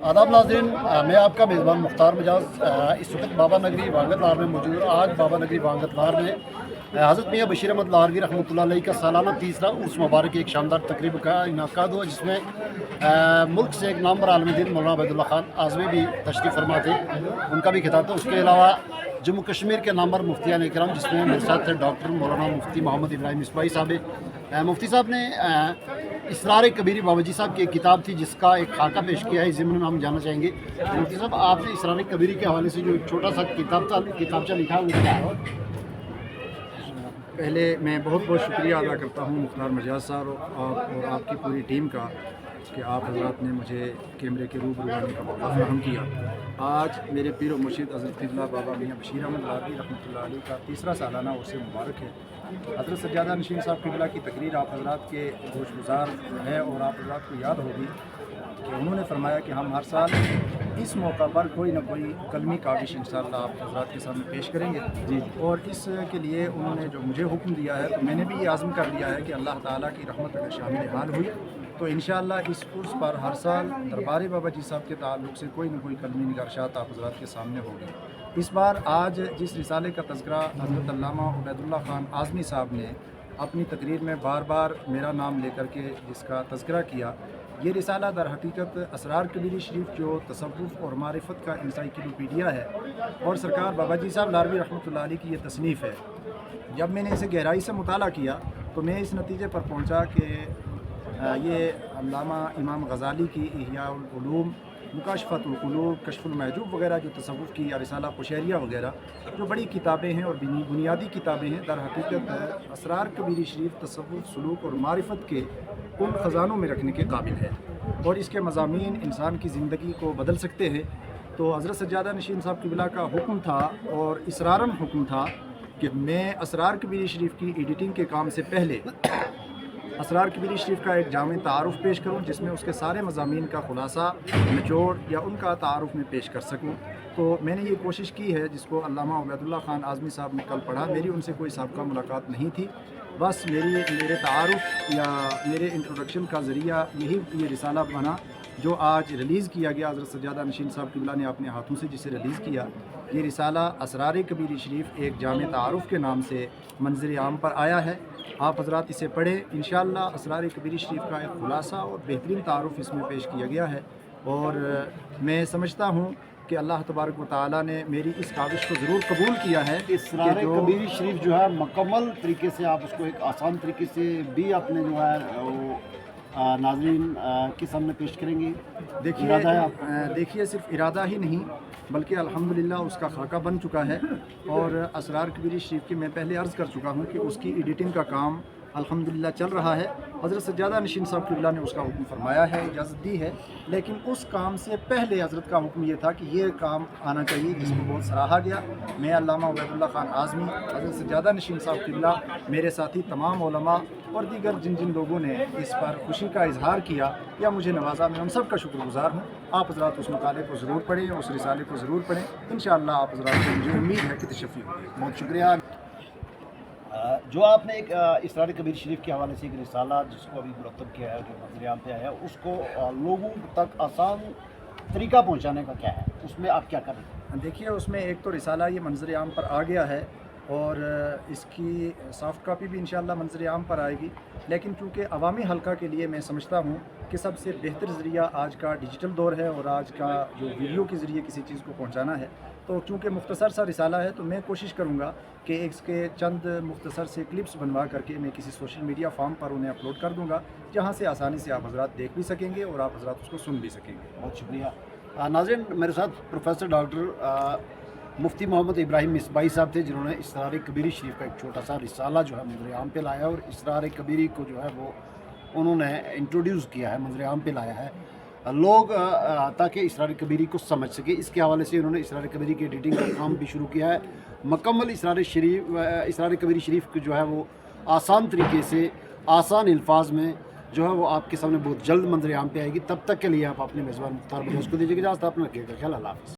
आदाब नाज़रीन, मैं आपका मेज़बान मुख्तार मिजाज इस वक्त बाबा नगरी वांगत लाहौर में मौजूद हूँ। आज बाबा नगरी वांगत लाहौर में हज़रत मियाँ बशीर अहमद लाहौरवी रहमतुल्लाह अलैह का सालाना तीसरा उर्स मुबारक की एक शानदार तकरीब का इनेकाद हुआ, जिसमें मुल्क से एक नामवर आलम दीन मौलाना अबैदुल्ला खान आज़मी भी तशरीफ़ फरमा थे, उनका भी खिताब था। उसके अलावा जम्मू कश्मीर के नामवर मुफ्तियान इकराम, जिसमें मेरे साथ थे डॉक्टर मौलाना मुफ्ती मोहम्मद इब्राहिम इस्माई साहब। मुफ्ती साहब ने इसरार कबीरी बाबाजी साहब की एक किताब थी जिसका एक खाका पेश किया है, इस ज़िम्न में हम जानना चाहेंगे मुफ्ती साहब, आपने इसरार कबीरी के हवाले से जो एक छोटा सा किताबचा लिखा है वो क्या है? पहले मैं बहुत बहुत शुक्रिया अदा करता हूँ मुख्तार मिजाज साहब और आपकी पूरी टीम का कि आप हज़रात ने मुझे कैमरे के रूबरू आने का मौका फराहम किया। आज मेरे पीर व मुर्शिद हज़रत क़िबला बाबा मियाँ बशीर अहमद लाहौरवी रहमतुल्लाह अलैह का तीसरा सालाना उर्स मुबारक है। हज़रत सज्जादा नशीन साहब क़िबला की तकरीर आप हज़रात के गोशगुजार है और आप हज़रात को याद होगी कि उन्होंने फरमाया कि हम हर साल इस मौका पर कोई ना कोई कलमी काविश इंशाअल्लाह आप हज़रात के सामने पेश करेंगे जी। और इसके लिए उन्होंने जो मुझे हुक्म दिया है तो मैंने भी ये आज़म कर लिया है कि अल्लाह ताला की रहमत अगर शामिल हाल हुई तो इंशाअल्लाह इस उर्स पर हर साल दरबार बाबा जी साहब के ताल्लुक़ से कोई ना कोई कलमी निगारशात आप हज़रात के सामने होगी। इस बार आज जिस रिसाले का तज़किरा हज़रत अल्लामा उबैदुल्ला खान आज़मी साहब ने अपनी तकरीर में बार बार मेरा नाम लेकर के जिसका तज़किरा किया, ये रिसाला दर हकीकत असरार कबीरी शरीफ जो तसव्वुफ़ और मारिफत का इंसाइक्लोपीडिया है और सरकार बाबा जी साहब लाहौरवी रहमतुल्लाह अलैह की ये तसनीफ़ है। जब मैंने इसे गहराई से मुताला किया तो मैं इस नतीजे पर पहुँचा कि ये अल्लामा इमाम गज़ाली की इह्याउल उलूम, मुकाशफ़तुल क़ुलूब, कश्फ़ुल महजूब वगैरह जो तसव्वुफ़ की या रिसाला कुशैरिया वगैरह जो बड़ी किताबें हैं और बुनियादी किताबें हैं, दर हकीकत असरार कबीरी शरीफ तसव्वुफ़, सुलूक और मारिफत के उन ख़ज़ानों में रखने के काबिल है और इसके मज़ामीन इंसान की ज़िंदगी को बदल सकते हैं। तो हज़रत सज्जादा नशीन साहब क़िबला का हुक्म था और इसरारन हुक्म था कि मैं असरार कबीरी शरीफ की एडिटिंग के काम से पहले असरार कबीरी शरीफ का एक जामे तारुफ़ पेश करूँ जिसमें उसके सारे मज़ामीन का ख़ुलासा, निचोड़ या उनका तारुफ़ में पेश कर सकूँ। तो मैंने ये कोशिश की है जिसको अल्लामा उबैदुल्ला खान आज़मी साहब ने कल पढ़ा। मेरी उनसे कोई साबिक़ा मुलाकात नहीं थी, बस मेरे तारुफ़ या मेरे इंट्रोडक्शन का ज़रिया यही ये रिसाला बना जो आज रिलीज़ किया गया। हज़रत सज्जादा नशीन साहब क़िबला ने अपने हाथों से जिसे रिलीज़ किया, ये रिसाला असरार कबीरी शरीफ एक जामे तारुफ़ के नाम से मंज़र आम पर आया है। आप हज़रात इसे पढ़ें, इंशाअल्लाह असरार कबीरी शरीफ का एक ख़ुलासा और बेहतरीन तारुफ़ इसमें पेश किया गया है। और मैं समझता हूँ कि अल्लाह तबारक व तआला ने मेरी इस काविश को ज़रूर कबूल किया है। इसरार कबीरी शरीफ जो है मुकम्मल तरीके से आप उसको एक आसान तरीके से भी आपने जो है वो नाज़रीन के सामने पेश करेंगी। देखिए सिर्फ इरादा ही नहीं बल्कि अल्हम्दुलिल्लाह उसका खाका बन चुका है और असरार कबीरी शरीफ की मैं पहले अर्ज़ कर चुका हूँ कि उसकी एडिटिंग का काम अल्हम्दुलिल्लाह चल रहा है। हज़रत सज्जादा नशीन साहब क़िबला ने उसका हुक्म फरमाया है, इजाज़त दी है, लेकिन उस काम से पहले हज़रत का हुक्म ये था कि ये काम आना चाहिए जिसको बहुत सराहा गया। मैं अल्लामा उबैदुल्ला खान आज़मी, हज़रत सज्जादा नशीन साहब क़िबला, मेरे साथी तमाम उलमा और दीगर जिन जिन लोगों ने इस पर खुशी का इजहार किया या मुझे नवाजा, मैं उन सब का शुक्रगुज़ार हूँ। आप हज़रात उस मकाले को ज़रूर पढ़ें, उस रिसाले को ज़रूर पढ़ें, इंशाअल्लाह आप हज़रात को मुझे उम्मीद है कि तशफ़ी होगी। बहुत शुक्रिया। जो आपने एक इसरार कबीर शरीफ के हवाले से एक रिसाला जिसको अभी मुरतब किया है, जो मंज़र-ए-आम पे आया है, उसको लोगों तक आसान तरीका पहुंचाने का क्या है, उसमें आप क्या कर रहे हैं? देखिए उसमें एक तो रिसाला ये मंज़र-ए-आम पर आ गया है और इसकी सॉफ़्ट कापी भी इंशाअल्लाह मंज़र-ए-आम पर आएगी, लेकिन चूँकि अवामी हल्का के लिए मैं समझता हूँ कि सबसे बेहतर ज़रिया आज का डिजिटल दौर है और आज का जो वीडियो के ज़रिए किसी चीज़ को पहुँचाना है, तो चूँकि मुख्तसर सा रिसाला है तो मैं कोशिश करूँगा कि इसके चंद मुख्तसर से क्लिप्स बनवा करके मैं किसी सोशल मीडिया फॉर्म पर उन्हें अपलोड कर दूँगा, जहाँ से आसानी से आप हज़रात देख भी सकेंगे और आप हज़रात उसको सुन भी सकेंगे। बहुत शुक्रिया। नाज़रीन, मेरे साथ प्रोफेसर डॉक्टर मुफ्ती मोहम्मद इब्राहिम इस्माई साहब थे, जिन्होंने इसरार कबीरी शरीफ का एक छोटा सा रिसाला जो है मंज़र-ए-आम पे लाया और इसरार कबीरी को जो है वो उन्होंने इंट्रोड्यूस किया है, मंज़र-ए-आम पे लाया है लोग ताकि इसरार कबीरी को समझ सके। इसके हवाले से उन्होंने इसरार कबीरी की एडिटिंग का काम भी शुरू किया है। मुकम्मल इसरार कबीरी शरीफ को जो है वो आसान तरीके से आसान अल्फाज में जो है वो आपके सामने बहुत जल्द मंज़र-ए-आम पे आएगी। तब तक के लिए आप अपने मेज़बान मुख्तार मिजाज को दीजिए इजाज़त, अपना रखिएगा ख्याल। अल्लाह हाफ़िज़।